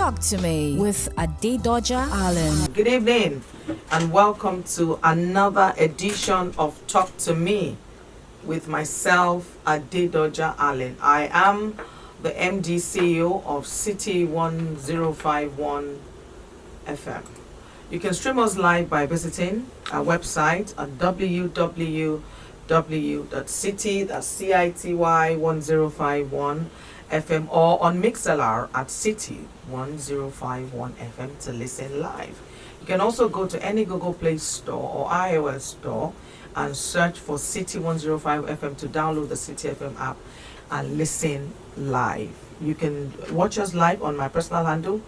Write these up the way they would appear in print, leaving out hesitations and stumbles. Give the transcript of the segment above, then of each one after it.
Talk to Me with Adedoja Allen. Good evening and welcome to another edition of Talk to Me with myself, Adedoja Allen. I am the MD CEO of City 1051 FM. You can stream us live by visiting our website at www.city1051 FM or on MixLR at City 1051 FM to listen live. You can also go to any Google Play Store or iOS Store and search for City 105 FM to download the City FM app and listen live. You can watch us live on my personal handle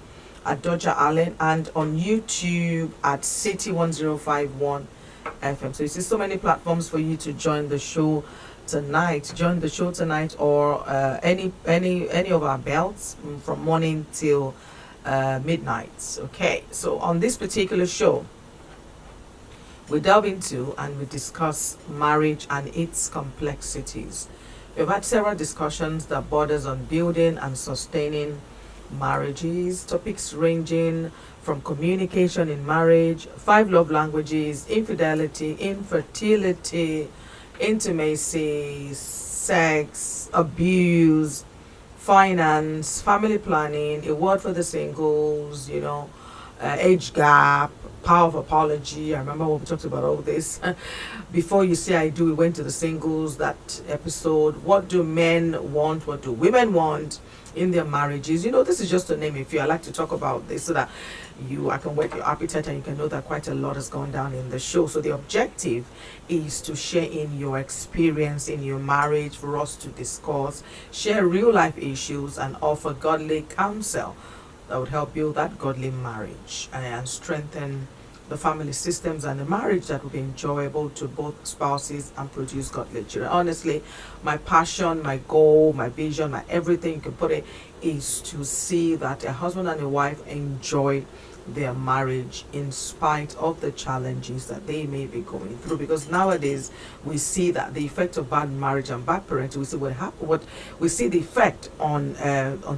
at Doja Allen and on YouTube at City 1051 FM. So you see so many platforms for you to join the show tonight. Join the show tonight or any of our belts from morning till midnight. Okay, so on this particular show, we delve into and we discuss marriage and its complexities. We've had several discussions that borders on building and sustaining marriages, topics ranging from communication in marriage, 5 love languages, infidelity, infertility, intimacy, sex, abuse, finance, family planning, a word for the singles, age gap, power of apology. I remember when we talked about all this. Before You Say I Do, we went to the singles, that episode. What do men want? What do women want in their marriages? This is just to name a few. I like to talk about this so that I can whet your appetite and you can know that quite a lot has gone down in the show. So the objective is to share in your experience in your marriage, for us to discuss, share real life issues and offer godly counsel that would help build that godly marriage and strengthen the family systems and the marriage that will be enjoyable to both spouses and produce godly children. Honestly, my passion, my goal, my vision, my everything you can put it, is to see that a husband and a wife enjoy their marriage in spite of the challenges that they may be going through. Because nowadays we see that the effect of bad marriage and bad parenting, we see what we see the effect on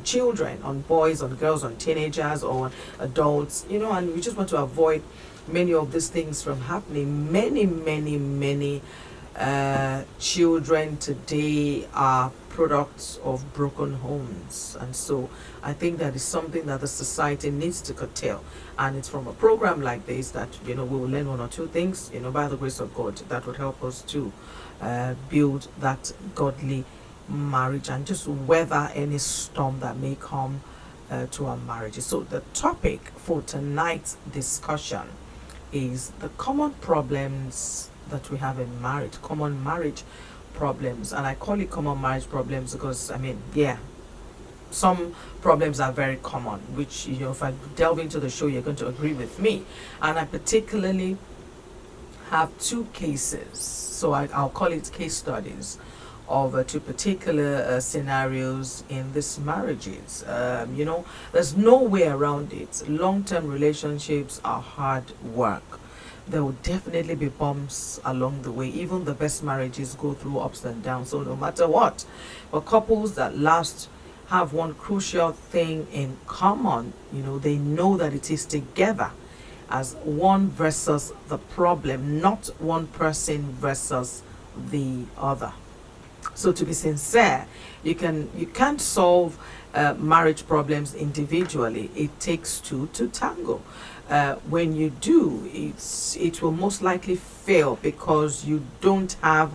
children, on boys, on girls, on teenagers, or on adults, and we just want to avoid many of these things from happening. Many children today are products of broken homes, and so I think that is something that the society needs to curtail. And it's from a program like this that we will learn one or two things, by the grace of God, that would help us to build that godly marriage and just weather any storm that may come to our marriages. So the topic for tonight's discussion is the common problems that we have in marriage, common marriage problems. And I call it common marriage problems because some problems are very common, which if I delve into the show, you're going to agree with me. And I particularly have 2 cases, so I'll call it case studies of 2 particular scenarios in these marriages. There's no way around it. Long-term relationships are hard work. There will definitely be bumps along the way. Even the best marriages go through ups and downs. So no matter what, but couples that last have one crucial thing in common. They know that it is together as one versus the problem, not one person versus the other. So to be sincere, you can't solve marriage problems individually. It takes 2 to tango. When you do, it will most likely fail because you don't have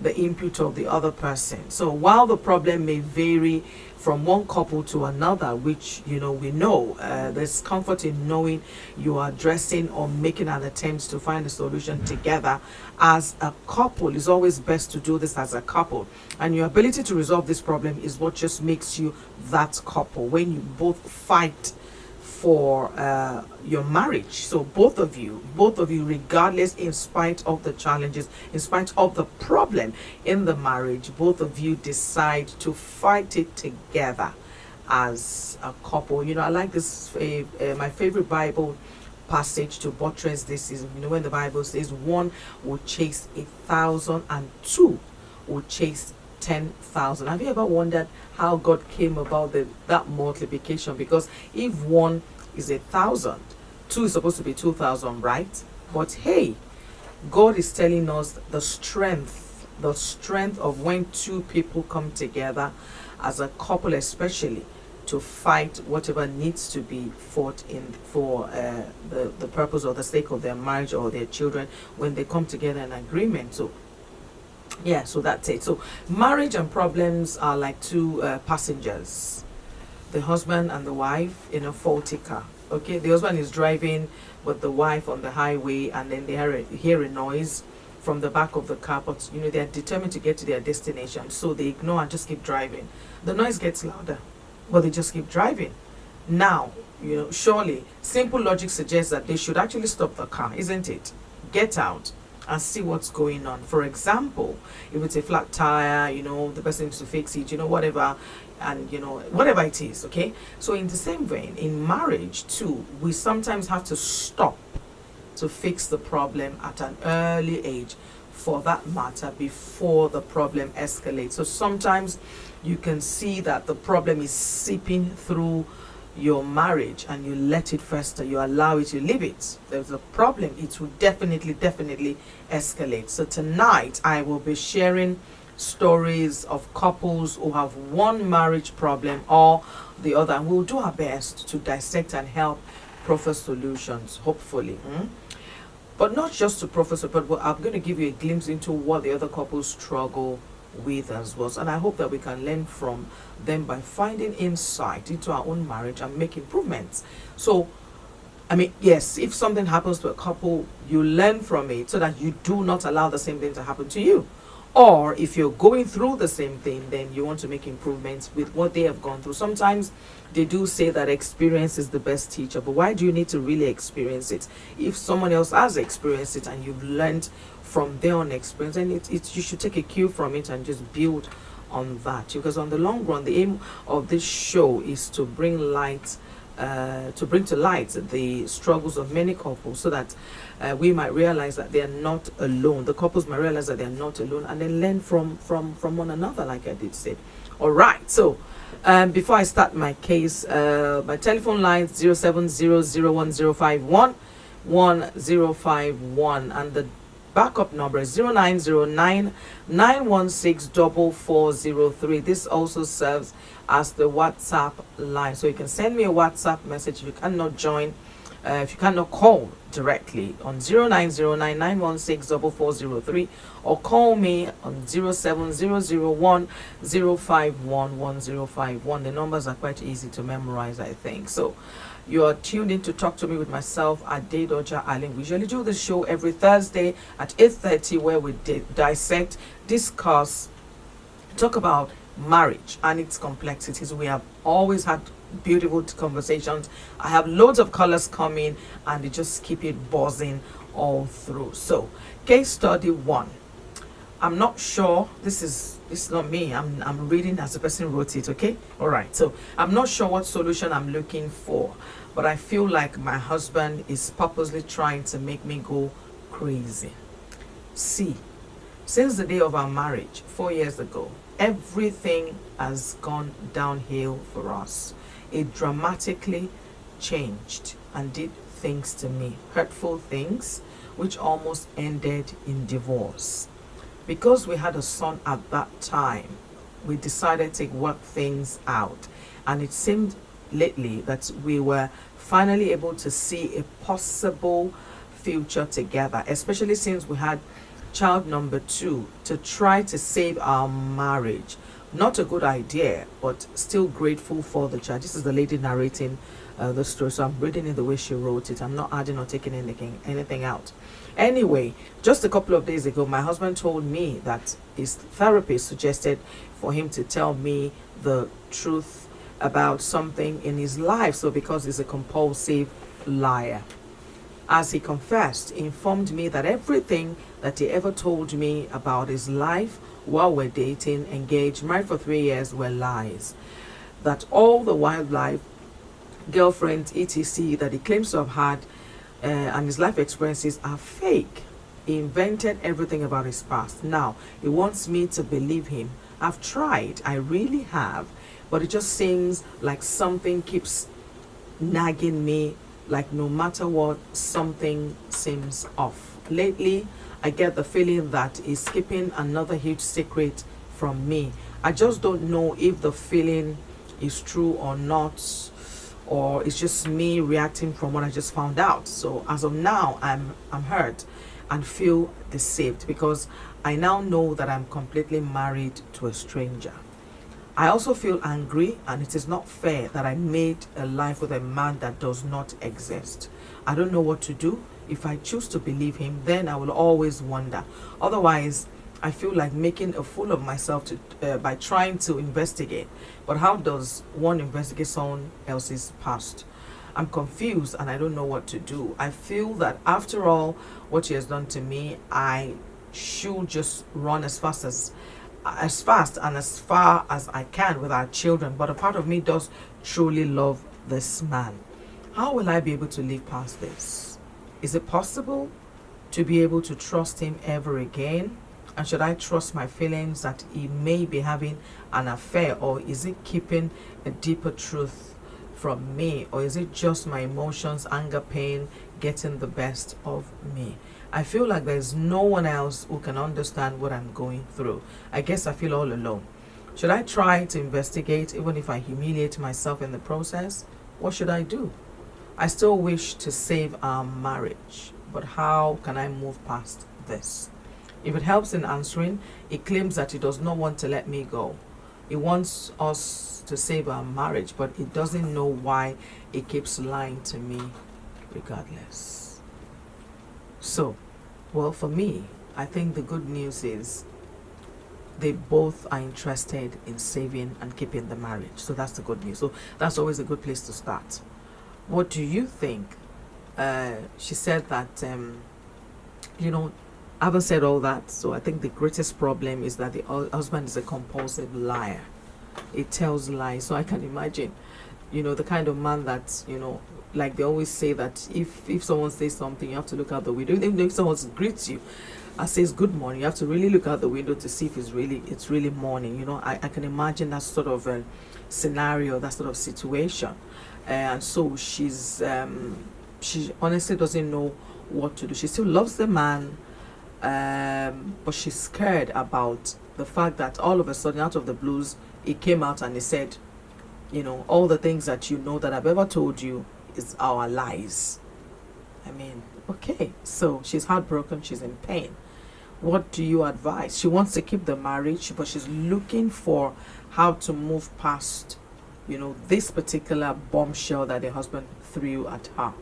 the input of the other person. So while the problem may vary from one couple to another, which we know, there's comfort in knowing you are addressing or making an attempt to find a solution together as a couple. It's always best to do this as a couple, and your ability to resolve this problem is what just makes you that couple. When you both fight for your marriage, so both of you, regardless, in spite of the challenges, in spite of the problem in the marriage, both of you decide to fight it together as a couple. I like this, my favorite Bible passage to buttress this is, when the Bible says 1 will chase 1,000 and 2 will chase 10,000. Have you ever wondered how God came about that multiplication? Because if 1 is 1,000, 2 is supposed to be 2,000, right? But hey, God is telling us the strength of when 2 people come together as a couple, especially to fight whatever needs to be fought in for the purpose or the sake of their marriage or their children, when they come together in agreement. So yeah, so that's it. So marriage and problems are like 2 passengers, the husband and the wife in a faulty car. Okay, the husband is driving with the wife on the highway, and then they hear a noise from the back of the car, but they're determined to get to their destination, so they ignore and just keep driving. The noise gets louder, but they just keep driving. Now, surely simple logic suggests that they should actually stop the car, isn't it? Get out and see what's going on. For example, if it's a flat tire, the person needs to fix it, whatever, and whatever it is. Okay, so in the same vein, in marriage too, we sometimes have to stop to fix the problem at an early age, for that matter, before the problem escalates. So sometimes you can see that the problem is seeping through your marriage and you let it fester, you allow it, you leave it. There's a problem, it will definitely escalate. So tonight I will be sharing stories of couples who have one marriage problem or the other, and we'll do our best to dissect and help proffer solutions, hopefully. But not just to professor, but I'm going to give you a glimpse into what the other couples struggle with as well. And I hope that we can learn from them by finding insight into our own marriage and make improvements. So, yes, if something happens to a couple, you learn from it so that you do not allow the same thing to happen to you. Or if you're going through the same thing, then you want to make improvements with what they have gone through. Sometimes they do say that experience is the best teacher, but why do you need to really experience it? If someone else has experienced it and you've learned from their own experience, then you should take a cue from it and just build on that. Because on the long run, the aim of this show is to bring to light the struggles of many couples, so that we might realize that they are not alone. The couples might realize that they are not alone, and then learn from one another, like I did say. All right, so before I start my case, my telephone line is 070-1051-1051, and the backup number is 0909-916-4403. This also serves as the WhatsApp line, so you can send me a WhatsApp message if you cannot join, if you cannot call directly on 0909-916-4403, or call me on 07001-051-1051. The numbers are quite easy to memorize, I think. So you are tuned in to Talk to Me with myself, Ade Doja Allen. We usually do this show every Thursday at 8:30, where we dissect, discuss, talk about marriage and its complexities. We have always had beautiful conversations. I have loads of colors coming, and they just keep it buzzing all through. So case study 1. I'm not sure, it's not me, I'm reading as the person wrote it. Okay, all right. So I'm not sure what solution I'm looking for, but I feel like my husband is purposely trying to make me go crazy. See, since the day of our marriage 4 years ago, everything has gone downhill for us. It dramatically changed and did things to me, hurtful things, which almost ended in divorce. Because we had a son at that time, we decided to work things out, and it seemed lately that we were finally able to see a possible future together, especially since we had child number 2, to try to save our marriage. Not a good idea, but still grateful for the child. This is the lady narrating the story, so I'm reading it the way she wrote it. I'm not adding or taking anything out. Anyway, just a couple of days ago, my husband told me that his therapist suggested for him to tell me the truth about something in his life. So because he's a compulsive liar, as he confessed, he informed me that everything that he ever told me about his life while we're dating, engaged, married for 3 years, were lies. That all the wildlife, girlfriends, etc., that he claims to have had and his life experiences are fake. He invented everything about his past. Now he wants me to believe him I've tried, I really have, but it just seems like something keeps nagging me, like no matter what, something seems off. Lately, I get the feeling that he's keeping another huge secret from me. I just don't know if the feeling is true or not, or it's just me reacting from what I just found out. So as of now, I'm hurt and feel deceived because I now know that I'm completely married to a stranger. I also feel angry, and it is not fair that I made a life with a man that does not exist. I don't know what to do. If I choose to believe him, then I will always wonder. Otherwise, I feel like making a fool of myself by trying to investigate. But how does one investigate someone else's past? I'm confused and I don't know what to do. I feel that after all what he has done to me, I should just run as fast and as far as I can with our children. But a part of me does truly love this man. How will I be able to live past this? Is it possible to be able to trust him ever again? And should I trust my feelings that he may be having an affair, or is it keeping a deeper truth from me, or is it just my emotions, anger, pain getting the best of me? I feel like there's no one else who can understand what I'm going through. I guess I feel all alone. Should I try to investigate even if I humiliate myself in the process? What should I do? I still wish to save our marriage, but how can I move past this? If it helps in answering, he claims that he does not want to let me go. He wants us to save our marriage, but he doesn't know why he keeps lying to me regardless. So, well, for me, I think the good news is they both are interested in saving and keeping the marriage. So that's the good news. So that's always a good place to start. What do you think? She said that, I haven't said all that. So I think the greatest problem is that the husband is a compulsive liar. He tells lies. So I can imagine, the kind of man that, like they always say that if someone says something, you have to look out the window. Even if someone greets you and says good morning, you have to really look out the window to see if it's really morning. I can imagine that sort of a scenario, that sort of situation. And so she honestly doesn't know what to do. She still loves the man, but she's scared about the fact that all of a sudden, out of the blues, he came out and he said, all the things that that I've ever told you is our lies. I mean, okay, so she's heartbroken, she's in pain. What do you advise? She wants to keep the marriage, but she's looking for how to move past, this particular bombshell that the husband threw at her.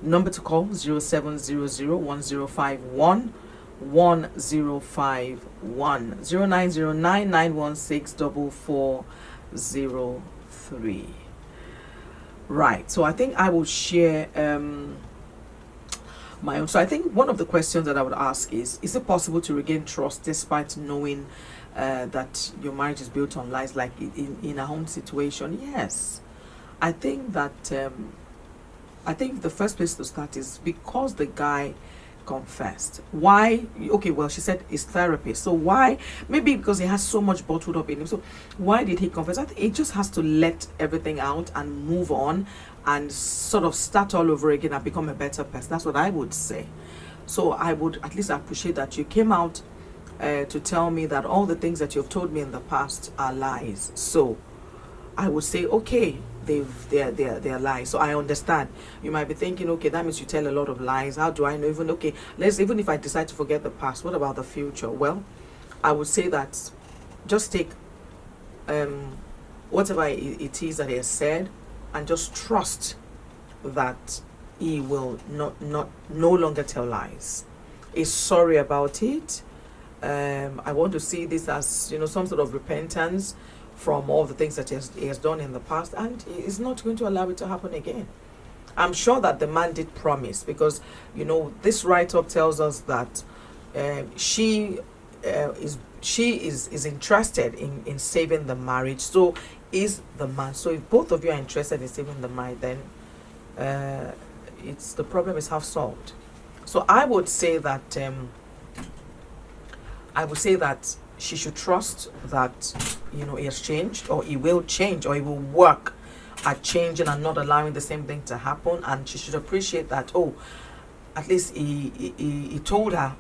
Number to call 0700-1051 1051 0909-916-4403. Right, so I think I will share my own. So I think one of the questions that I would ask is it possible to regain trust despite knowing that your marriage is built on lies, like in a home situation? Yes. I think that I think the first place to start is because the guy confessed. Why? Okay, well, she said it's therapy. So why? Maybe because he has so much bottled up in him. So why did he confess? I think he just has to let everything out and move on and sort of start all over again and become a better person. That's what I would say. So I would at least appreciate that you came out to tell me that all the things that you've told me in the past are lies. So I would say, okay, they're lies. So I understand. You might be thinking, okay, that means you tell a lot of lies. How do I know? Even if I decide to forget the past, what about the future? Well, I would say that just take whatever it is that he has said and just trust that he will no longer tell lies. He's sorry about it. I want to see this as some sort of repentance from all the things that he has done in the past, and he is not going to allow it to happen again. I'm sure that the man did promise, because this write-up tells us that she is interested in saving the marriage. So is the man. So if both of you are interested in saving the marriage, then the problem is half solved. So I would say that she should trust that, he has changed, or he will change, or he will work at changing and not allowing the same thing to happen. And she should appreciate that, at least he told her,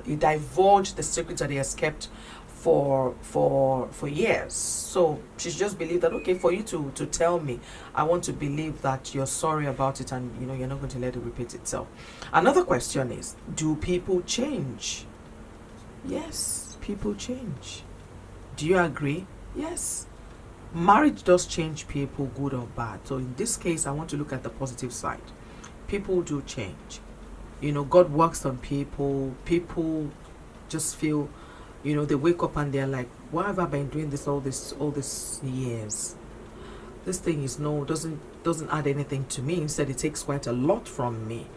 he divulged the secret that he has kept for years. So she should just believe that, okay, for you to tell me, I want to believe that you're sorry about it, and you're not going to let it repeat itself. Another question is, do people change? Yes, people change. Do you agree? Yes. Marriage does change people, good or bad. So in this case, I want to look at the positive side. People do change. God works on people. People just feel, they wake up and they're like, why have I been doing this all this years? This thing doesn't add anything to me. Instead, it takes quite a lot from me.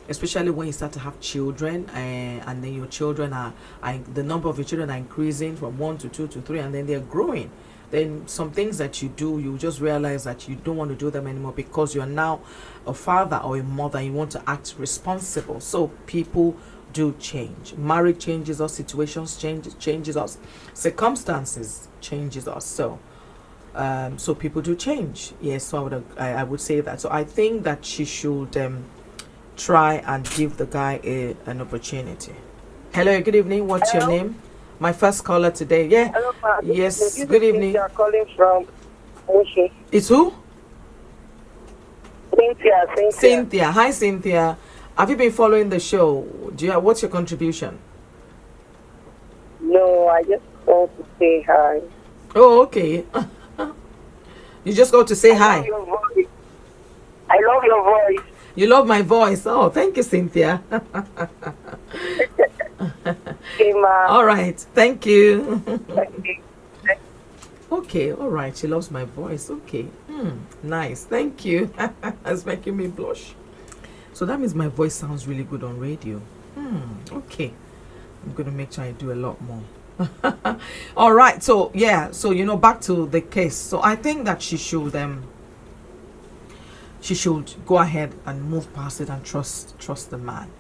Especially when you start to have children, and then your children are the number of your children are increasing from 1 to 2 to 3, and then they're growing. Then some things that you do, you just realize that you don't want to do them anymore, because you're now a father or a mother. You want to act responsible. So people do change. Marriage changes us. Situations changes us. Circumstances changes us. So people do change. Yes. So I would say that. So I think that she should try and give the guy an opportunity. Hello. Good evening. What's your name? My first caller today. Yeah. Hello, yes. Good evening. Cynthia calling from Ocean. It's who? Cynthia. Cynthia. Hi, Cynthia. Have you been following the show? What's your contribution? No, I just want to say hi. Oh, okay. You just go to say hi. I love your voice. You love my voice. Oh, thank you, Cynthia. Okay, ma. All right. Thank you. Okay. Okay. All right. She loves my voice. Okay. Nice. Thank you. That's making me blush. So that means my voice sounds really good on radio. Okay. I'm going to make sure I do a lot more. All right. So, yeah. So, back to the case. So I think that she should go ahead and move past it and trust the man.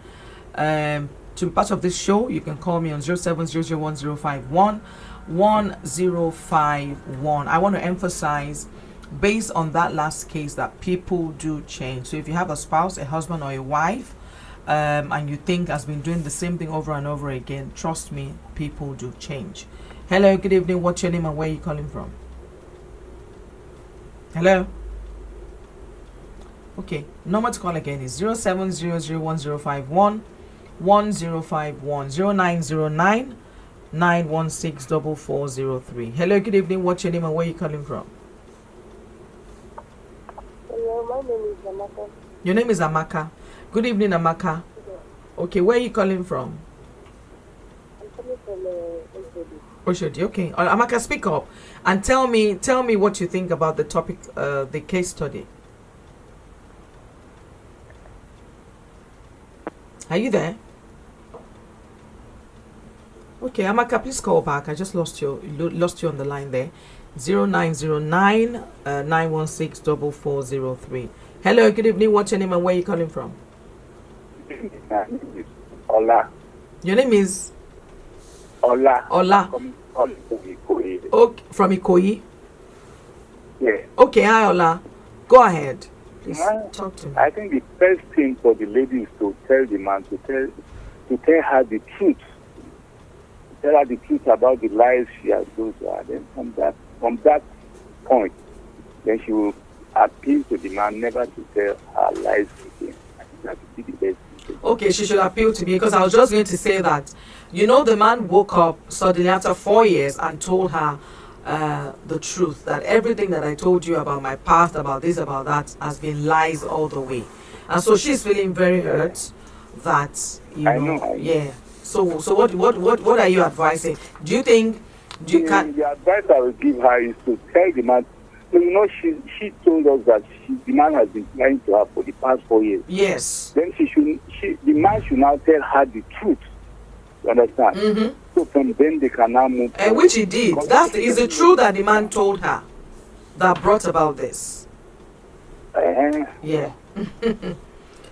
To be part of this show, you can call me on 07001051. I want to emphasize, based on that last case, that people do change. So if you have a spouse, a husband, or a wife, and you think has been doing the same thing over and over again, trust me, people do change. Hello, good evening. What's your name and where are you calling from? Hello. Okay, number to call again is 07001051. 1051 0909 916 4403. Hello, good evening. What's your name and where are you calling from? Hello, my name is Amaka. Your name is Amaka. Good evening, Amaka. Okay, where are you calling from? I'm coming from Oshodi. Oshodi. Okay. Amaka, speak up and tell me what you think about the topic, the case study. Are you there? Okay, Amaka, please call back. I just lost you on the line there. 0909 916 4403. Hello, good evening. What's your name and where are you calling from? Ola. Your name is? Ola. Ola. Okay, from Ikoyi? Yeah. Okay, hi Ola. Go ahead. Please talk to me. I think the first thing for the lady is to tell the man to tell her the truth. Tell her the truth about the lies she has done to her. Then from that point, then she will appeal to the man never to tell her lies again. I think that would be the best thing. Okay, she should appeal to me, because I was just going to say that, the man woke up suddenly after 4 years and told her the truth, that everything that I told you about my past, about this, about that, has been lies all the way. And so she's feeling very hurt that, I know. Yeah. So what are you advising? Do you think The advice I will give her is to tell the man. So, she told us that the man has been lying to her for the past 4 years. Yes. Then the man should now tell her the truth. You understand? Mm-hmm. So from then they can now move. And which he did. That is the truth that the man told her that brought about this. Yeah.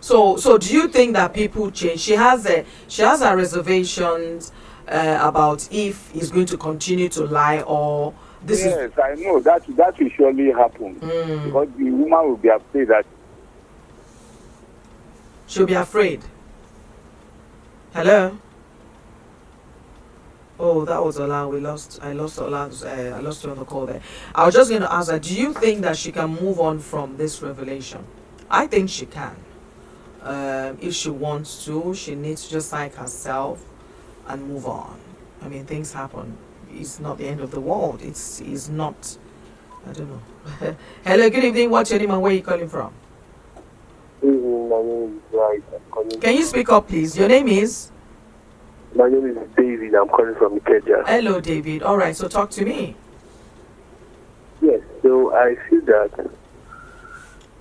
So do you think that people change? She has her reservations. about if he's going to continue to lie or this is. Yes, I know that will surely happen because the woman will be afraid that. She'll be afraid. Hello. Oh, that was Ola. I lost Ola. I lost her on the call there. I was just going to ask her, do you think that she can move on from this revelation? I think she can. If she wants to, she needs to just psych herself and move on. I mean, things happen. It's not the end of the world. It's not. I don't know. Hello, good evening. What's your name and where are you calling from? My name is Right. I'm calling. Can you speak up, please? Your name is? My name is David. I'm calling from Ikeja. Hello, David. All right, so talk to me. Yes. So I feel that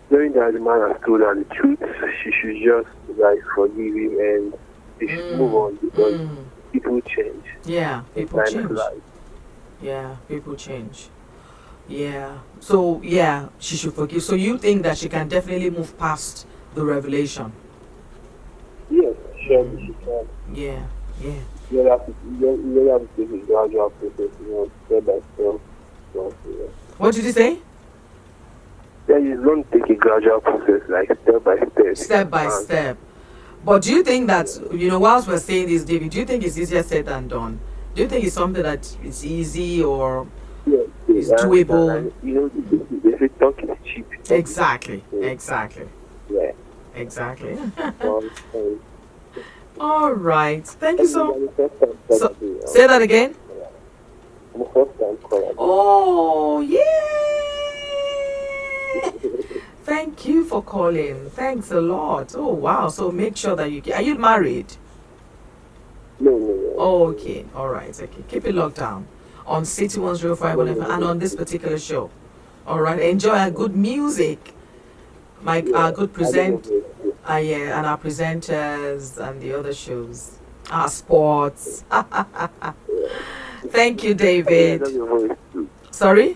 knowing that the man has told her the truth, she should just like forgive him and she should move on because people change. Yeah, people Time change. flies. Yeah, people change. Yeah. So, yeah, she should forgive. So you think that she can definitely move past the revelation? Yes, surely she can. Yeah, yeah. You have to take a gradual process, step by step. So, yeah. What did you say? Then you don't take a gradual process, like step by step. Step by step. But do you think that, whilst we're saying this, David, do you think it's easier said than done? Do you think it's something that it's easy or Yes, it's doable? And, they say talk is cheap. Exactly. Yeah. Exactly. Um, All right. Thank you so I'm the first time So, calling. say that again. I'm the first time calling. Oh, yeah. Thank you for calling. Thanks a lot. Oh, wow. So make sure that are you married? No. Oh, okay. All right. Okay. Keep it locked down on City 105 and on this particular show. All right. Enjoy our good music. Our good yeah, and our presenters and the other shows. Our sports. Thank you, I David. love your voice too. Sorry?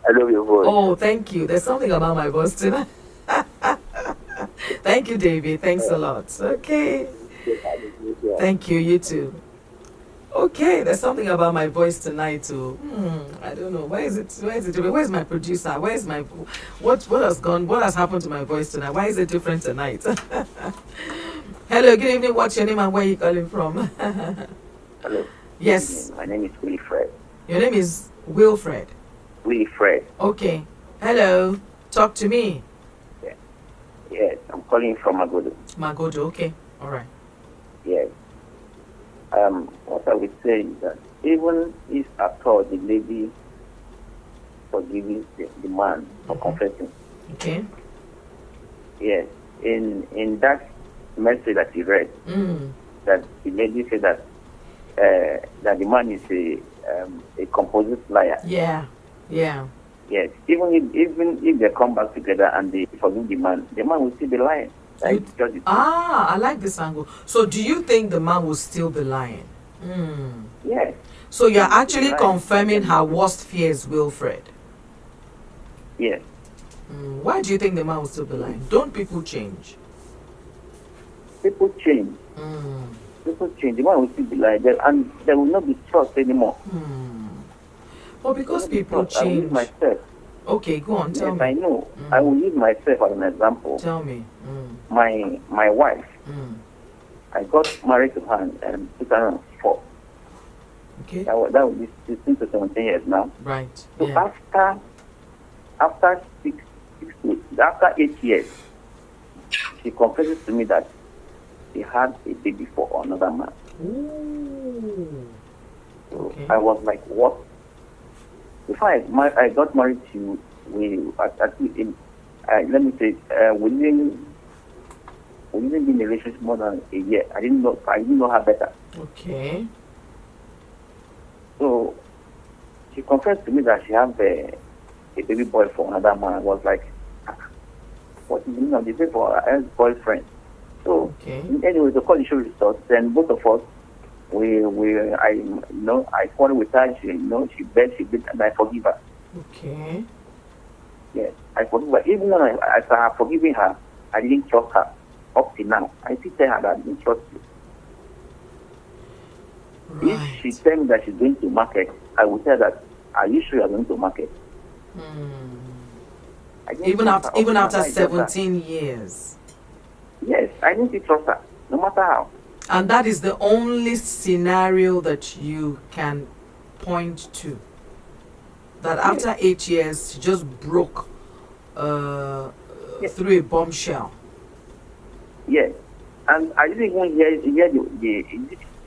I love your voice. Oh, thank you. There's something about my voice tonight. Thank you, David. Thanks a lot. Okay. Thank you. You too. Okay, there's something about my voice tonight too. I don't know. Where is it? Where's my producer? Where's my what has happened to my voice tonight? Why is it different tonight? Hello, good evening. What's your name and where are you calling from? Hello. Yes. My name is Wilfred. Your name is Wilfred. Wilfred. Okay. Hello. Talk to me. Yes, I'm calling from Magodo. Magodo. Okay. All right. Yes. What I would say is that even if at all the lady forgives the man for confessing, Okay. yes, in that message that he read, that the lady said that that the man is a composite liar. Yeah. Yeah. Yes, even if they come back together and they forgive the man will still be lying. I like this angle. So do you think the man will still be lying? Yes. So you're actually confirming her worst fears, Wilfred. Yes. Why do you think the man will still be lying? Don't people change? People change. People change. The man will still be lying, and there will not be trust anymore. Well, because people I will change. use myself. Okay, go on. Tell Yes, me. I know. I will use myself as an example. Tell me. My wife. I got married to her in 2004. Okay. That was 16 to 17 years now. Right. So Yeah. after 8 years, she confesses to me that she had a baby for another man. Ooh. So Okay. I was like, what? Before I got married to you, let me say, we didn't be in a relationship more than a year. I didn't know her better. Okay. So she confessed to me that she had a baby boy for another man. I was like, what is the meaning of the baby for her ex-boyfriend? So anyway, the call issue results. Then both of us, I quarreled with her. She begged, and I forgive her. Okay. Yes, I forgive her. Even when I have forgiven her, I didn't trust her up till now. I still tell her that I didn't trust you. If she tell me that she's going to market, I will tell that, are you sure you're going to market? Even after 17 years. Yes, I need to trust her, no matter how. And that is the only scenario that you can point to. That after 8 years, she just broke through a bombshell. Yes. And I didn't even hear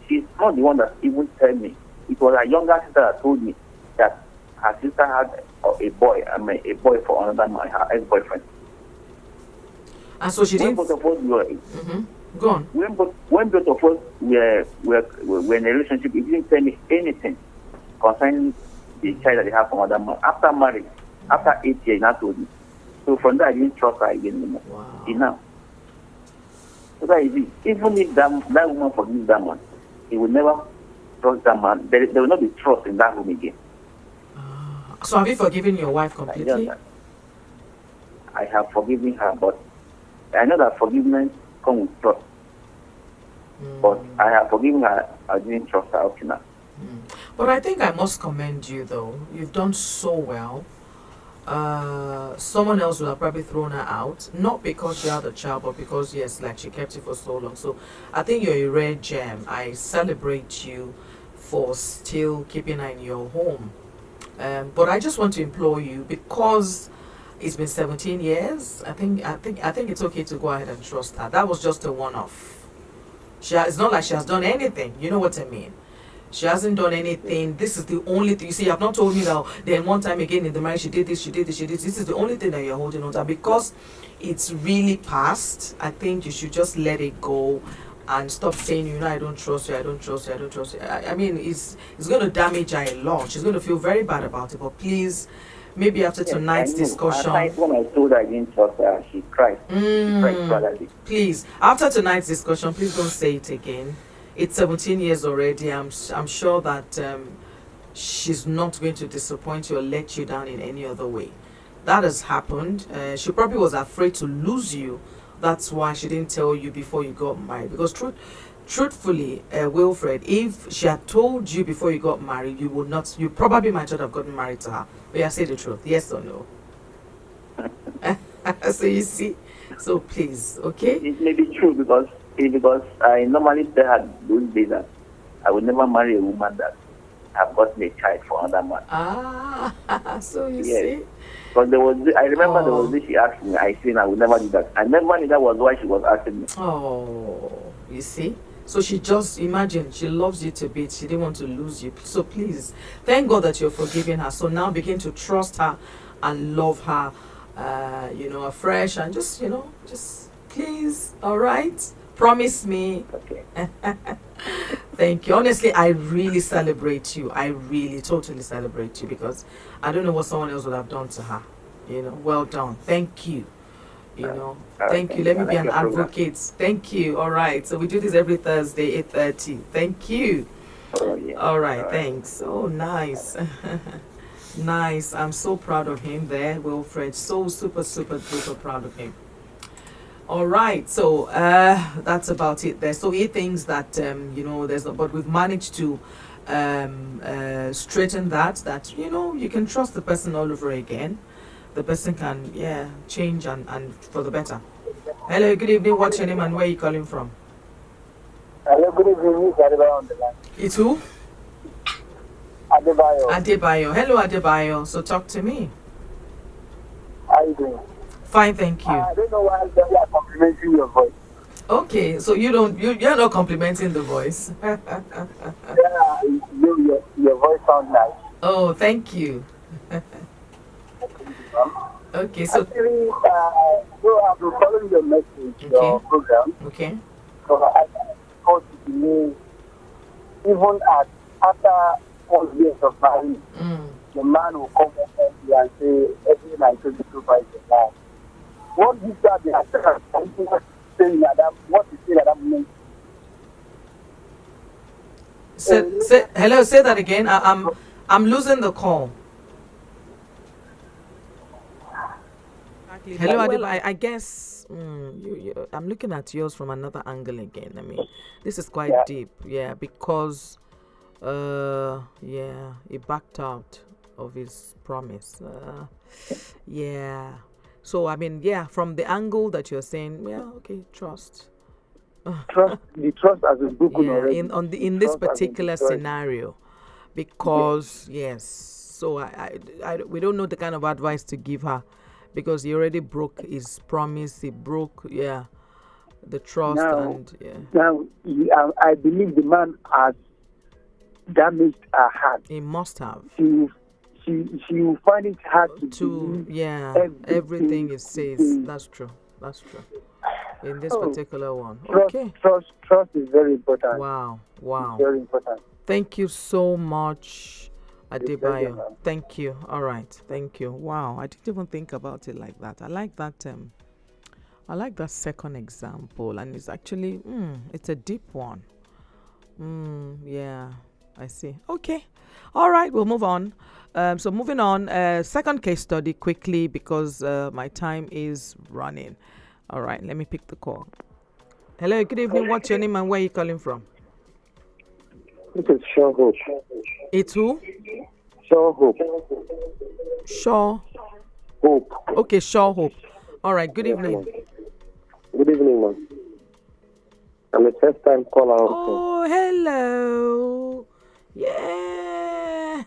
she's not the one that even told me. It was a younger sister that told me that her sister had a boy for another man, her ex-boyfriend. And so she didn't. When both of us were, Go on. When both of us were in a relationship, he didn't tell me anything concerning the child that they have from another man. After marriage, after 8 years, he not told me. So from that, I didn't trust her again anymore. Wow. Enough. So that is it. Even if that woman forgives that man, he will never trust that man. There will not be trust in that room again. So have you forgiven your wife completely? I have forgiven her, but I know that forgiveness comes with trust. But I have forgiven her. I didn't trust her up to now. But I think I must commend you, though. You've done so well. Someone else would have probably thrown her out, not because she had a child, but because, yes, like she kept it for so long. So I think you're a rare gem. I celebrate you for still keeping her in your home. But I just want to implore you, because it's been 17 years. I think it's okay to go ahead and trust her. That was just a one-off. It's not like she has done anything. You know what I mean? She hasn't done anything. This is the only thing. You see, you have not told me that then one time again in the marriage she did this, she did this, she did this. This is the only thing that you're holding on to. Because it's really past, I think you should just let it go and stop saying, I don't trust you, I don't trust you, I don't trust you. I mean, it's going to damage her a lot. She's going to feel very bad about it. But please, maybe after tonight's discussion. When I told her I didn't trust her, she cried. She cried brotherly. Please, after tonight's discussion, please don't say it again. It's 17 years already. I'm sure that she's not going to disappoint you or let you down in any other way. That has happened. She probably was afraid to lose you. That's why she didn't tell you before you got married. Because truthfully, Wilfred, if she had told you before you got married, you probably might not have gotten married to her. But yeah, say the truth. Yes or no? So you see. So please, okay? It may be true because I normally tell her those days that I would never marry a woman that have gotten a child for another man. So you see? Because I remember there was this she asked me, I said I would never do that. I never knew that was why she was asking me. Oh, you see? So she just, imagine, she loves you to bits. She didn't want to lose you. So please, thank God that you're forgiving her. So now begin to trust her and love her, afresh. And just please, all right? Promise me. Okay. Thank you. Honestly, I really celebrate you. I really totally celebrate you, because I don't know what someone else would have done to her. Well done. Thank you. Thank you. Let me be an advocate. Thank you. All right. So we do this every Thursday, 8:30. Thank you. All right. Thanks. Oh, nice. Nice. I'm so proud of him there, Wilfred. So super, super, super proud of him. All right, so that's about it there. So he thinks that but we've managed to straighten that you can trust the person all over again. The person can change and for the better. Hello, good evening. What's your name and where are you calling from? Hello, good evening. It's Adebayo on the line. It's who? Adebayo. Hello, Adebayo. So talk to me. How are you doing? Fine, thank you. I don't know why you are complimenting your voice. Okay, so you're not complimenting the voice. Yeah, your voice sounds nice. Oh, thank you. Okay, so actually, I've been following your message, your program. Okay. So I thought to me, even after 4 years of marriage, the man will come up and say, every night to the super is a lie. What is that? What is that mean? Hello, say that again. I'm losing the call. Hello, Adil. I guess I'm looking at yours from another angle again. I mean, this is quite deep. Yeah, because Yeah, he backed out of his promise. Yeah. So I mean, yeah, from the angle that you're saying, yeah, okay, trust. The trust has been broken Yeah, already. in this particular scenario, because yes, so we don't know the kind of advice to give her, because he already broke his promise. He broke, yeah, the trust, and yeah. Now, I believe the man has damaged her heart. He must have. She will find it hard to yeah, everything it says. That's true. That's true. In this particular one. Okay. Trust is very important. Wow. It's very important. Thank you so much, Adebayo. Thank you. All right. Thank you. Wow. I didn't even think about it like that. I like that second example, and it's actually it's a deep one. Yeah, I see. Okay. All right, we'll move on. So moving on, second case study quickly, because my time is running. All right, let me pick the call. Hello, good evening. What's your name and where are you calling from? This is Shaw Hope. It's who? Shaw Hope. Shaw Hope. Okay, Shaw Hope. All right, good evening. Good evening, ma'am. I'm a first-time caller. Oh, hello. Yeah.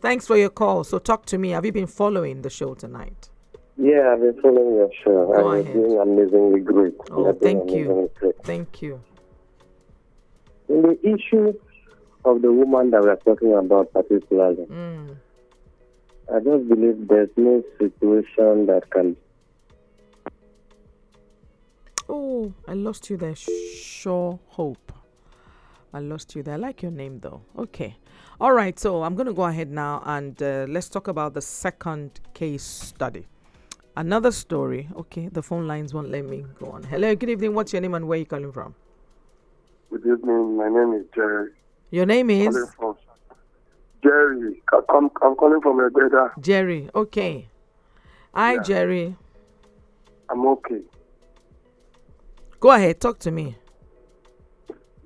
Thanks for your call. So talk to me. Have you been following the show tonight? Yeah, I've been following your show. Go and ahead. You're doing amazingly great. Oh, thank you. Thank you. In the issue of the woman that we're talking about particularly, I just believe there's no situation that can... Oh, I lost you there, Shaw Hope. I lost you there. I like your name, though. Okay. All right, so I'm going to go ahead now and let's talk about the second case study. Another story. Okay, the phone lines won't let me go on. Hello, good evening. What's your name and where are you calling from? Good evening. My name is Jerry. Your name is? Jerry. I'm calling from Egbeda. Jerry. Okay. Hi, Yeah. Jerry. I'm okay. Go ahead. Talk to me.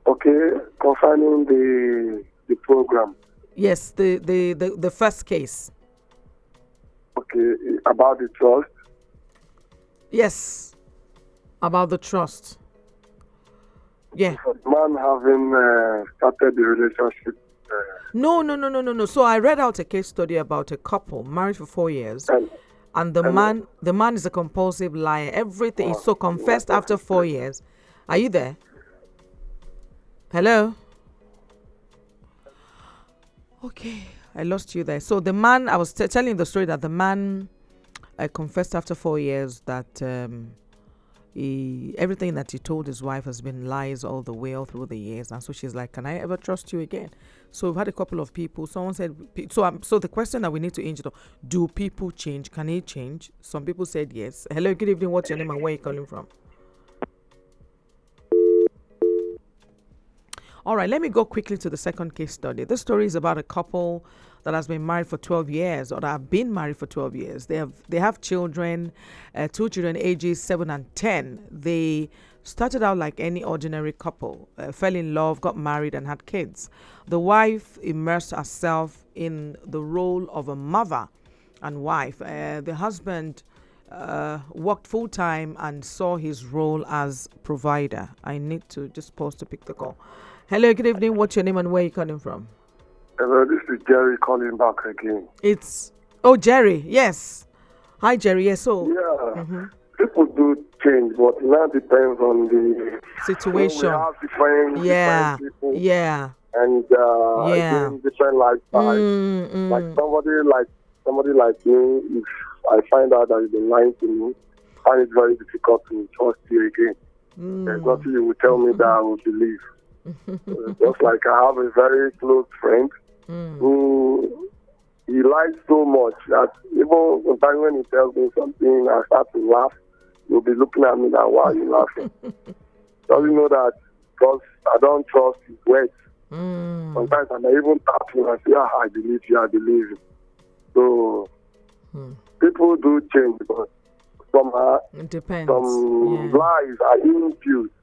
Okay, concerning the program. Yes, the first case. Okay, about the trust. Yes, about the trust. Yeah. Man having started the relationship. No. So I read out a case study about a couple married for 4 years, and the man is a compulsive liar. Everything is so confessed after 4 years. Are you there? Hello. Okay, I lost you there. So the man, I was telling the story that the man confessed after 4 years that everything that he told his wife has been lies all through the years. And so she's like, can I ever trust you again? So we've had a couple of people. Someone said, so the question that we need to answer, do people change? Can he change? Some people said yes. Hello, good evening. What's your name and where are you calling from? All right, let me go quickly to the second case study. This story is about a couple that has been married for 12 years, or that have been married for 12 years. They have children, 2 children ages 7 and 10. They started out like any ordinary couple, fell in love, got married and had kids. The wife immersed herself in the role of a mother and wife. The husband worked full-time and saw his role as provider. I need to just pause to pick the call. Hello, good evening. What's your name and where are you calling from? Hello, this is Jerry calling back again. Jerry. Yes. Hi, Jerry. Yes. So people do change, but it now depends on the situation. We have different people. Yeah. And different lifestyles. Like somebody like me, if I find out that you've been lying to me, I find it very difficult to trust you again. There's nothing you will tell me that I will believe. Just like I have a very close friend who he lies so much that even sometimes when he tells me something, I start to laugh. You'll be looking at me like, why are you laughing? Doesn't know that because I don't trust his words. Sometimes I may even tap him and say, I believe you. So people do change, but it depends. Some lies are induced.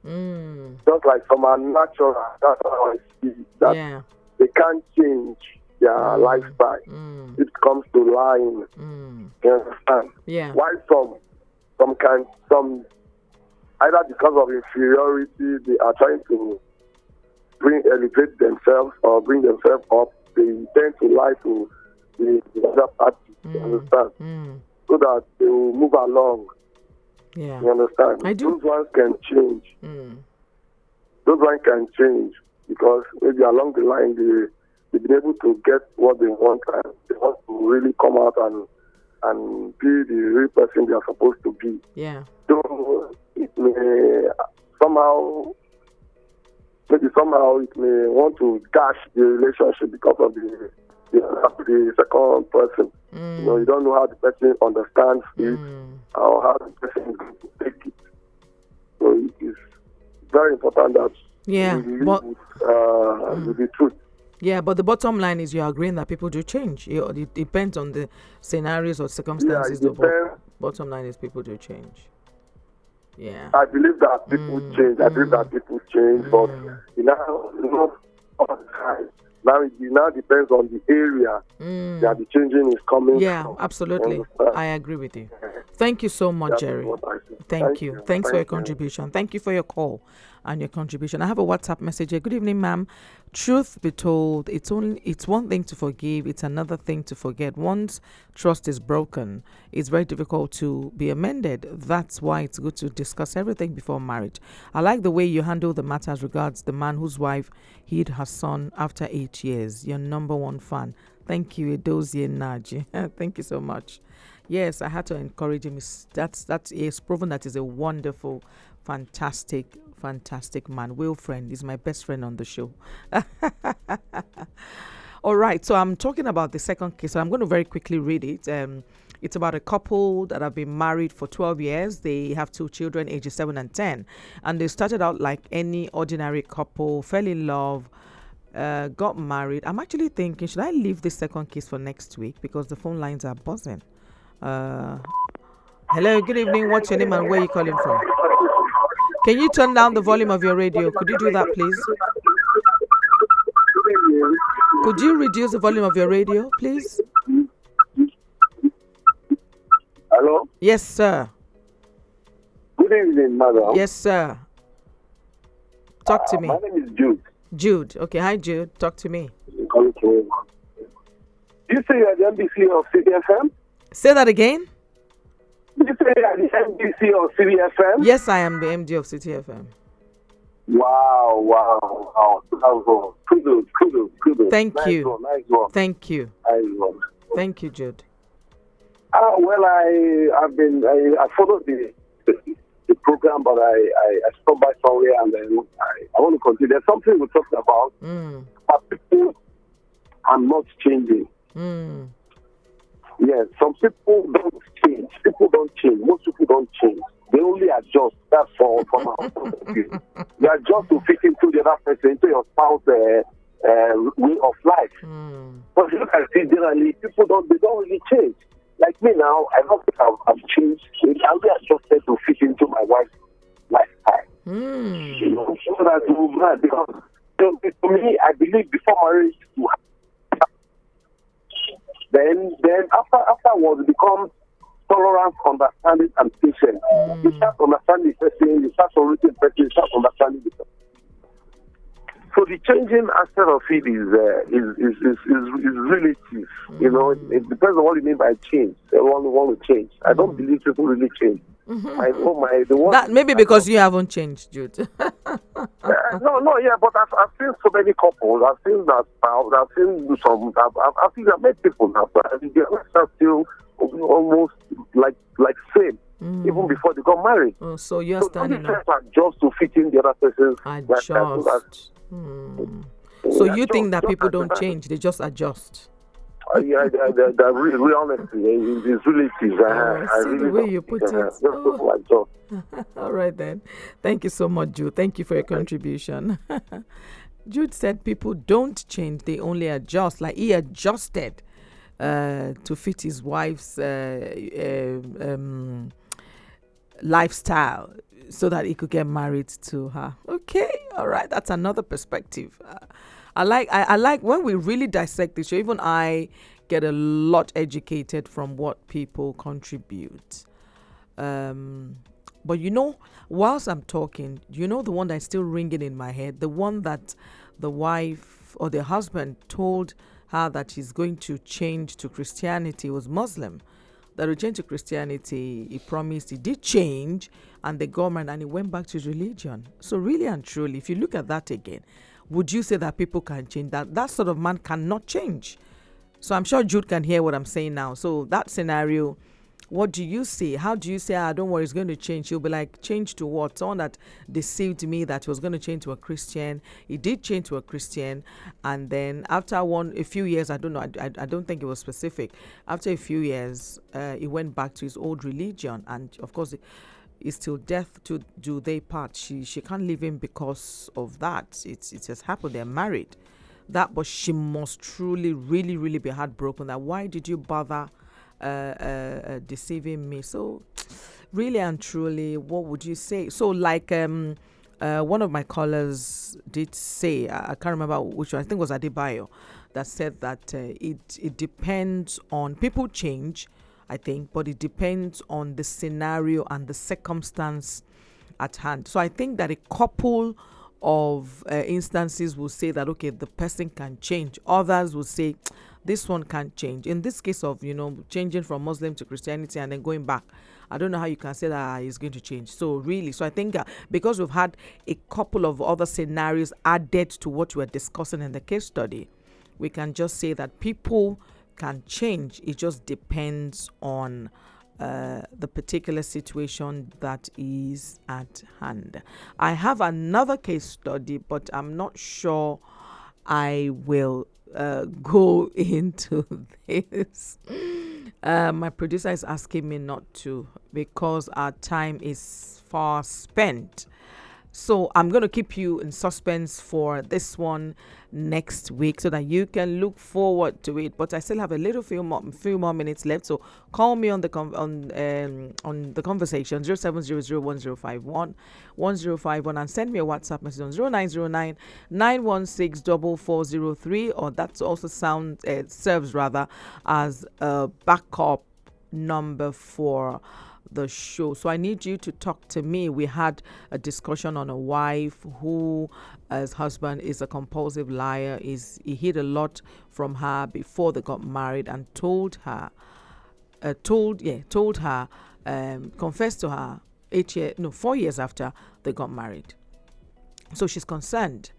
Just like some are natural. That's how I see that. they can't change their lifestyle. It comes to lying. You understand? Yeah. Why some either because of inferiority, they are trying to elevate themselves or bring themselves up. They intend to lie to the other party. You understand? So that they will move along. Yeah. You understand? I do. Those ones can change. Those ones can change because maybe along the line they've been able to get what they want, and they want to really come out and be the real person they are supposed to be. Yeah. So it may somehow it may want to dash the relationship because of the second person. You don't know how the person understands it or how the person is going to take it. So it is very important that we live with the truth. Yeah, but the bottom line is you're agreeing that people do change. It depends on the scenarios or circumstances. Yeah, it depends. Bottom line is people do change. Yeah. I believe that people change. I believe that people change, but not all the time. Now it now depends on the area that the changing is coming from. Absolutely. I agree with you. Thank you so much, Jerry. Thank you. Thanks for your contribution. Thank you for your call and your contribution. I have a WhatsApp message here. Good evening, ma'am. Truth be told, it's one thing to forgive, it's another thing to forget. Once trust is broken, it's very difficult to be amended. That's why it's good to discuss everything before marriage. I like the way you handle the matter as regards the man whose wife hid her son after 8 years. Your number one fan. Thank you, Edozie Naji. Thank you so much. Yes, I had to encourage him. He's proven that he's a wonderful, fantastic man. Will friend is my best friend on the show. All right, so I'm talking about the second case. So I'm going to very quickly read it. It's about a couple that have been married for 12 years. They have 2 children, ages 7 and 10. And they started out like any ordinary couple, fell in love, got married. I'm actually thinking, should I leave this second case for next week? Because the phone lines are buzzing. Hello, good evening. What's your name and where are you calling from? Can you turn down the volume of your radio? Could you do that, please? Could you reduce the volume of your radio, please? Hello? Yes, sir. Good evening, madam. Yes, sir. Talk to me. My name is Jude. Jude. Okay, hi, Jude. Talk to me. You say you're the NBC of City FM? Say that again. Did you say you're the NBC of City FM? Yes, I am the MD of City FM. Wow. Kudos. Thank you. Nice one. Thank you. Nice one. Thank you, Jude. Well, I followed the program, but I stopped by somewhere and then I want to continue. There's something we talked about. But people are not changing. Yes, some people don't change. People don't change. Most people don't change. They only adjust. That's from our point of view. They adjust to fit into the other person, into your spouse way of life. But you look at it generally, people don't really change. Like me now, I don't think I've changed. I'll be adjusted to fit into my wife's lifestyle. You know, so that's mad because to me, I believe before marriage, then afterwards it becomes tolerance, understanding, and patience. You start understanding the person, you start tolerating the person, you start understanding the person. So the changing aspect of it is relative. You know, it depends on what you mean by change. Everyone want to change. I don't believe people really change. I know that maybe because you haven't changed, Jude. But I've seen so many couples. I've seen I've met people now, but the rest are still almost like same. Even before they got married. Oh, so you're standing up. Just to fit in the other person's adjust. So you think that people don't change, they just adjust? The real honesty is relative. I see the way you put it. All right then. Thank you so much, Jude. Thank you for your contribution. Jude said people don't change, they only adjust. Like he adjusted to fit his wife's lifestyle so that he could get married to her. Okay, all right, that's another perspective. I like when we really dissect this show. Even I get a lot educated from what people contribute. But whilst I'm talking, the one that's still ringing in my head, the one that the wife or the husband told her that he's going to change to Christianity, was Muslim. That he changed to Christianity, he promised he did change, and the government, and he went back to his religion. So really and truly, if you look at that again, would you say that people can change? That sort of man cannot change. So I'm sure Jude can hear what I'm saying now. So that scenario, what do you say? How do you say, don't worry, it's going to change? He'll be like, change to what? Someone that deceived me that he was going to change to a Christian. He did change to a Christian. And then after a few years, I don't know, I don't think it was specific. After a few years, he went back to his old religion. And of course, it's till death to do they part. She can't leave him because of that. It has happened. They're married. But she must truly, really, really be heartbroken that why did you bother deceiving me? So really and truly, what would you say? So like one of my callers did say, I can't remember which one, I think it was Adebayo, that said that it depends on, people change, I think, but it depends on the scenario and the circumstance at hand. So I think that a couple of instances will say that, okay, the person can change. Others will say, this one can't change. In this case of, changing from Muslim to Christianity and then going back, I don't know how you can say that he's going to change. So I think because we've had a couple of other scenarios added to what we're discussing in the case study, we can just say that people can change. It just depends on the particular situation that is at hand. I have another case study, but I'm not sure I will go into this. My producer is asking me not to because our time is far spent. So I'm going to keep you in suspense for this one next week so that you can look forward to it. But I still have a few more minutes left. So call me on the conversation 07001051 and send me a WhatsApp message on 0909 916 4403, or that also serves as a backup number for the show. So I need you to talk to me. We had a discussion on a wife who, as husband, is a compulsive liar. He hid a lot from her before they got married, and confessed to her 4 years after they got married. So she's concerned.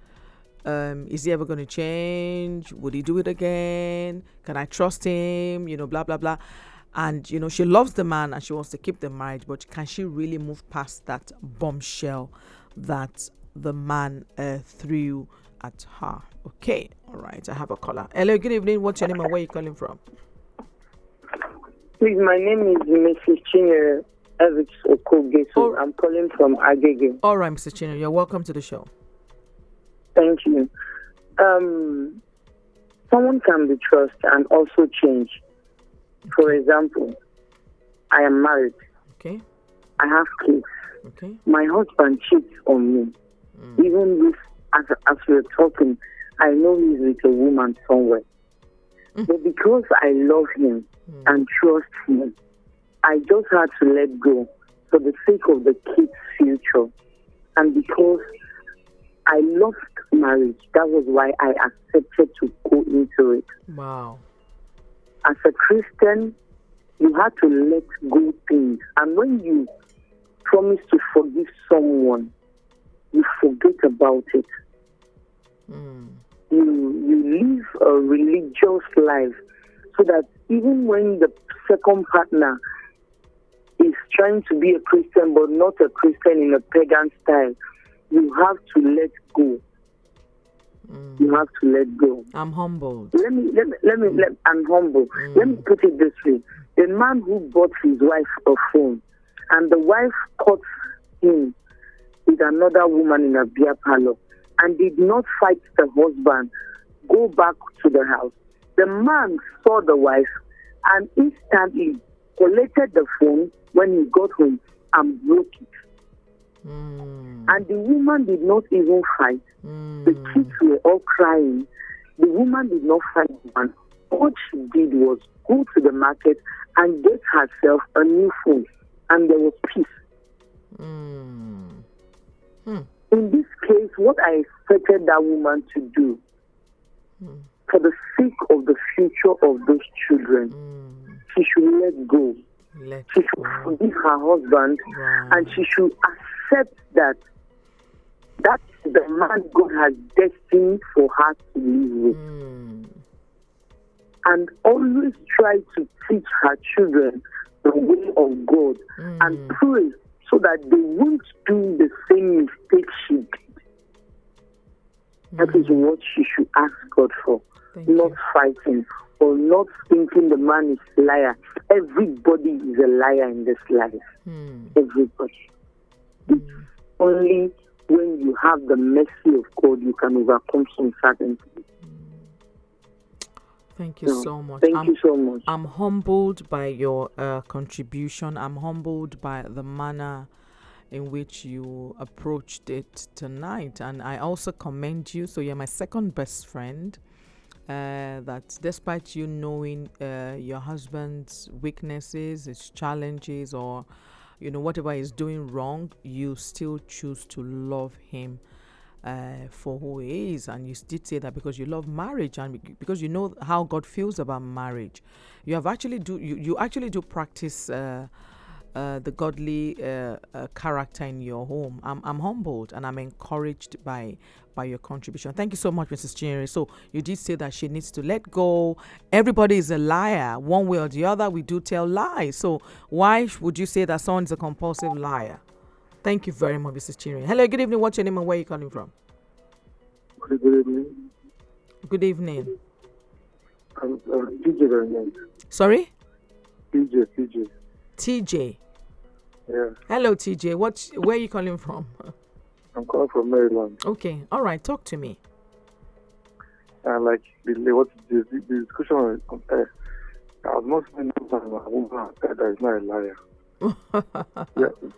Is he ever going to change? Would he do it again? Can I trust him? Blah blah blah. And, she loves the man and she wants to keep the marriage, but can she really move past that bombshell that the man threw at her? Okay, all right, I have a caller. Hello, good evening. What's your name and where are you calling from? Please, my name is Mrs. Cheney Evans Okogeso. I'm calling from Agege. All right, Mr. Cheney, you're welcome to the show. Thank you. Someone can be trusted and also change. For example, I am married. Okay. I have kids. Okay. My husband cheats on me. Even if, as we're talking, I know he's with a woman somewhere. But because I love him and trust him, I just had to let go for the sake of the kids' future. And because I loved marriage, that was why I accepted to go into it. Wow. As a Christian, you have to let go things. And when you promise to forgive someone, you forget about it. You live a religious life so that even when the second partner is trying to be a Christian but not a Christian in a pagan style, you have to let go. You have to let go. I'm humbled. I'm humble. Let me put it this way. The man who bought his wife a phone and the wife caught him with another woman in a beer parlor and did not fight the husband, go back to the house. The man saw the wife and instantly collected the phone when he got home and broke it. And the woman did not even fight. The kids were all crying. The woman did not fight the man. All she did was go to the market and get herself a new phone. And there was peace. In this case, what I expected that woman to do, for the sake of the future of those children, she should let go. She should forgive her husband, and she should accept that that's the man God has destined for her to live with. And always try to teach her children the way of God and pray so that they won't do the same mistake she did. That is what she should ask God for. Not fighting or not thinking the man is a liar. Everybody is a liar in this life. Everybody. It's only when you have the mercy of God you can overcome some certainty. Thank you so much. Thank you so much. I'm humbled by your contribution. I'm humbled by the manner in which you approached it tonight. And I also commend you. So you're my second best friend. That despite you knowing your husband's weaknesses, his challenges, or whatever he's doing wrong, you still choose to love him for who he is. And you did say that because you love marriage and because you know how God feels about marriage. You have actually you actually do practice the godly character in your home. I'm humbled and I'm encouraged by your contribution. Thank you so much, Mrs. Cheney. So you did say that she needs to let go. Everybody is a liar. One way or the other, we do tell lies. So why would you say that someone is a compulsive liar? Thank you very much, Mrs. Cheney. Hello, good evening. What's your name and where are you calling from? Good evening. Good evening. I'm TJ very much. Sorry? TJ. TJ. Yeah. Hello, TJ. Where are you calling from? I'm calling from Maryland. Okay. All right. Talk to me. Like the discussion on air, I was not saying a woman that is not a liar.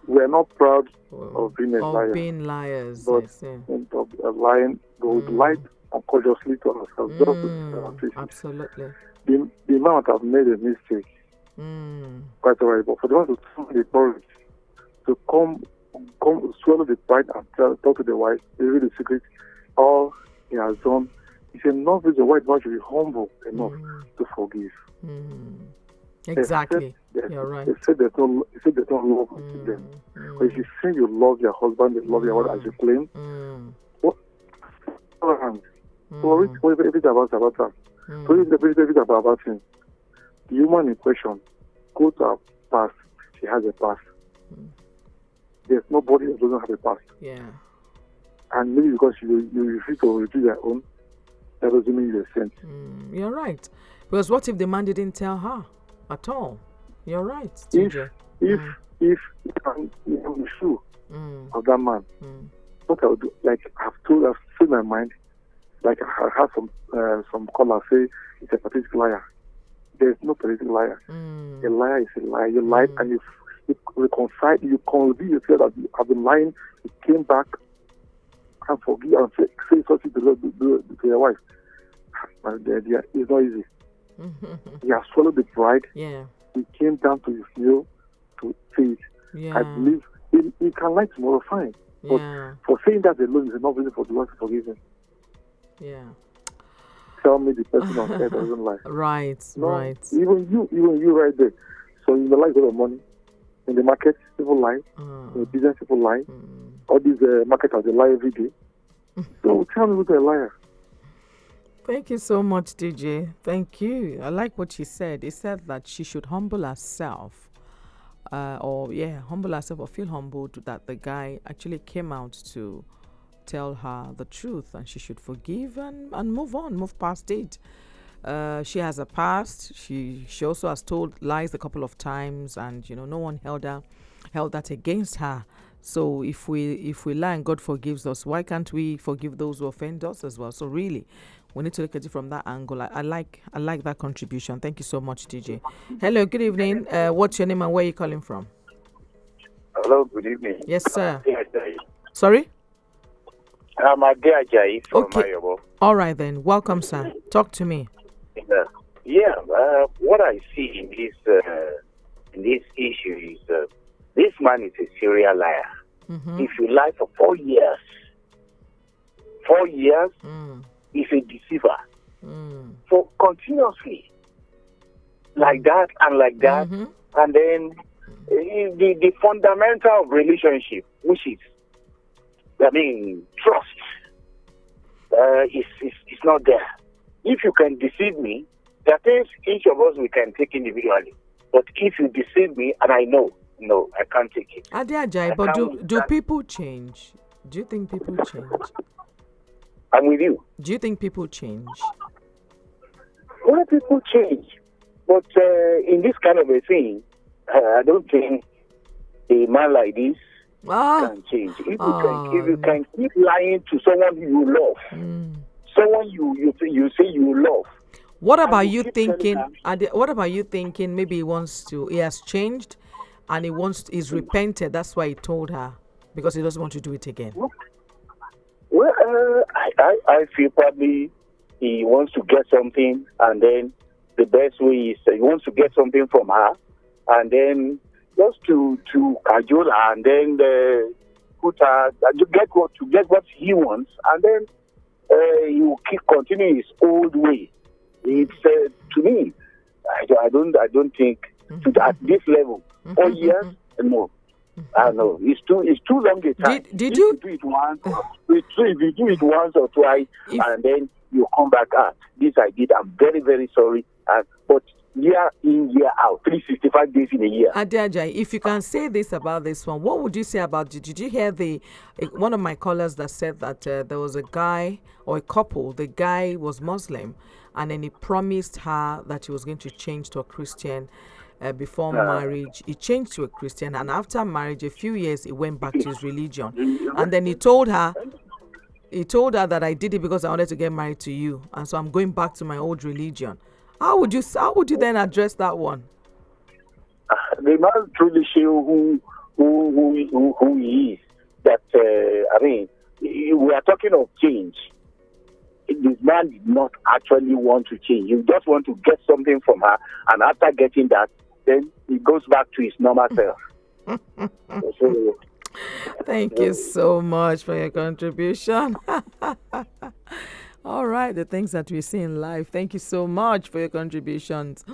We're not proud of being a liar. Of being liars. But yes, yeah. of lying, we would lie unconsciously to ourselves. Just to absolutely. The amount have made a mistake. Quite alright, but for the one to swallow the courage, to come swallow the pride and talk to the wife, reveal the secret, all he has done, it's enough that the white man should be humble enough to forgive. Exactly. You're right. They said there's no love between them. But if you say you love your husband, you love your wife as you claim, what? So if it's about that, so if it's about him, the woman in question, go to her past. She has a past. There's nobody that doesn't have a past. Yeah. And maybe because you refuse to reveal your own, that doesn't mean you're a saint. You're right. Because what if the man didn't tell her at all? You're right, TJ. If I'm in the shoe of that man, what I would do, like I've said my mind, like I have some callers say it's a pathetic liar. There's no pathetic liar. A liar is a liar. You lied and you reconcile. You convince yourself that you have been lying. You came back and forgive and say something to your wife. But it's not easy. He has swallowed the pride. Yeah. He came down to his knee to say it. Yeah. I believe he can lie tomorrow, fine. But for saying that alone is enough reason for the Lord to forgive him. Yeah. Tell me the person on earth doesn't lie. Right, no, right. Even you right there. So in the life of money, in the market, people lie. In the business, people lie. All these marketers, they lie every day. So tell me who's a liar. Thank you so much, DJ. Thank you. I like what she said. He said that she should humble herself. Humble herself or feel humbled that the guy actually came out to tell her the truth, and she should forgive and move on, move past it. She has a past. She also has told lies a couple of times, and no one held that against her. So if we lie and God forgives us, why can't we forgive those who offend us as well? So really, we need to look at it from that angle. I like that contribution. Thank you so much, DJ. Hello, good evening. What's your name and where are you calling from? Hello, good evening. Yes, sir. Ade Ajayi. Sorry? I'm Ade Ajayi from Okay. Ayobo. All right then. Welcome, sir. Talk to me. What I see in this issue is this man is a serial liar. Mm-hmm. If you lie for 4 years, he's a deceiver. So continuously, like that and like that, and then the fundamental of relationship, which is, trust, is not there. If you can deceive me, there are things each of us we can take individually. But if you deceive me, and I know, no, I can't take it. Ade Ajayi, but do people change? Do you think people change? I'm with you. Do you think people change? Well, people change. But in this kind of a thing, I don't think a man like this can change. If you can keep lying to someone you love, someone you say you love. What about you thinking? What about you thinking? Maybe he has changed, and he's repented. That's why he told her, because he doesn't want to do it again. Well, I feel probably he wants to get something, and then the best way is he wants to get something from her, and then just to cajole her, and then put her to get what he wants, and then he will keep continuing his old way. It's to me, I don't think at this level. 4 years, no. I know it's too long a time. Did you do it once? If you do it once or twice, and then you come back, this I did. I'm very, very sorry. But year in, year out, 365 days in a year. Ade Ajayi, if you can say this about this one, what would you say about it? Did you hear one of my callers that said that there was a guy or a couple, the guy was Muslim, and then he promised her that he was going to change to a Christian before marriage. He changed to a Christian, and after marriage, a few years, he went back to his religion. And then he told her that I did it because I wanted to get married to you, and so I'm going back to my old religion. How would you then address that one? The man truly show who he is. That we are talking of change. This man did not actually want to change. He just want to get something from her, and after getting that, then he goes back to his normal self. Thank you so much for your contribution. All right, the things that we see in life. Thank you so much for your contributions.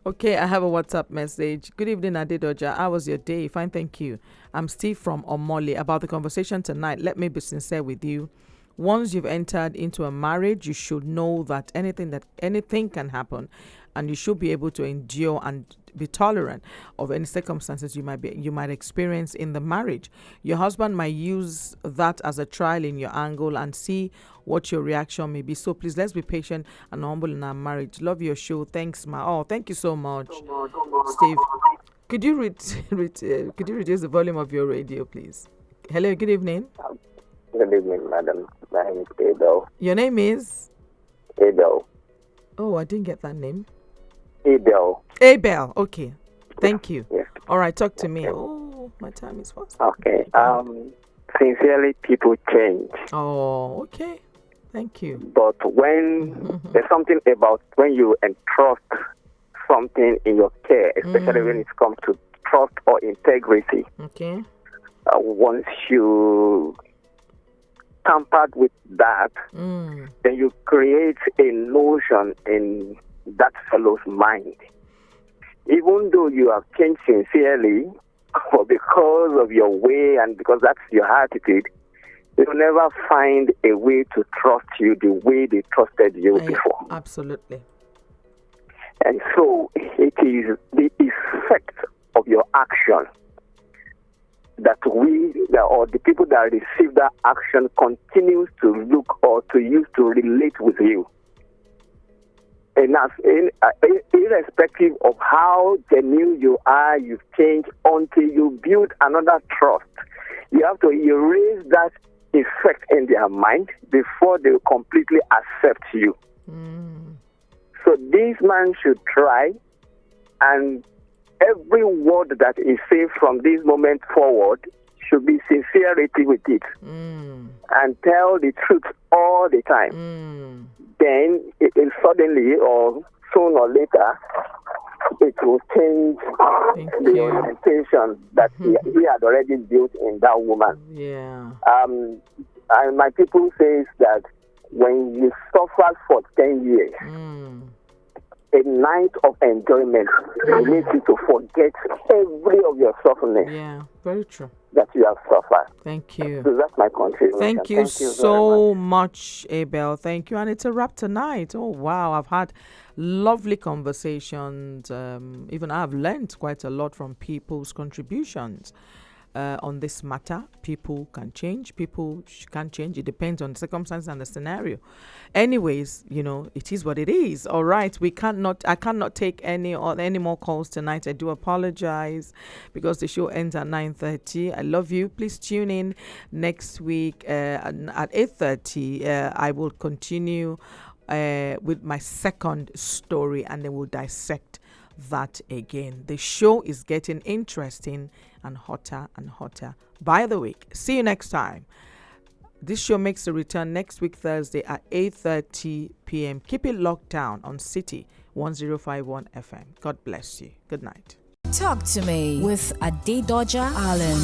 Okay, I have a WhatsApp message. Good evening, Adedoja. How was your day? Fine, thank you. I'm Steve from Omole. About the conversation tonight, let me be sincere with you. Once you've entered into a marriage, you should know that anything can happen, and you should be able to endure and be tolerant of any circumstances you might experience in the marriage. Your husband might use that as a trial in your angle and see what your reaction may be. So please, let's be patient and humble in our marriage. Love your show. Thanks, ma. Oh, thank you so much, Steve. Could you reduce the volume of your radio, please? Hello. Good evening. Good evening, madam. My name is Abel. Your name is? Abel. Oh, I didn't get that name. Abel. Abel. Okay. Thank you. Yes. All right. Talk to me. Oh, my time is fast. Okay. Sincerely, people change. Oh, okay. Thank you. But when there's something about when you entrust something in your care, especially when it comes to trust or integrity. Okay. Once you tampered with that, then you create a notion in that fellow's mind. Even though you have changed sincerely, or because of your way and because that's your attitude, they'll never find a way to trust you the way they trusted you before. Absolutely. And so it is the effect of your action that or the people that receive that action continues to look or to use to relate with you. And irrespective of how genuine you are, you've changed until you build another trust. You have to erase that effect in their mind before they will completely accept you. So this man should try and every word that is said from this moment forward should be sincerity with it and tell the truth all the time. Then it suddenly or soon or later it will change the orientation that he had already built in that woman. Yeah. And my people says that when you suffer for 10 years, a night of enjoyment will make you to forget every of your suffering. Yeah, very true. That you have suffered. Thank you. So that's my contribution. Thank you so much, Abel. Thank you. And it's a wrap tonight. Oh, wow. I've had lovely conversations. Even I've learned quite a lot from people's contributions. On this matter. People can change, people can't change. It depends on the circumstance and the scenario. Anyways, it is what it is. All right, I cannot take any more calls tonight. I do apologize because the show ends at 9:30. I love you. Please tune in next week at 8:30. I will continue with my second story, and then we'll dissect that again. The show is getting interesting and hotter by the week. See you next time. This show makes a return next week Thursday at 8:30 p.m. Keep it locked down on City 1051 FM. God bless you. Good night. Talk to me with Adedoja Allen.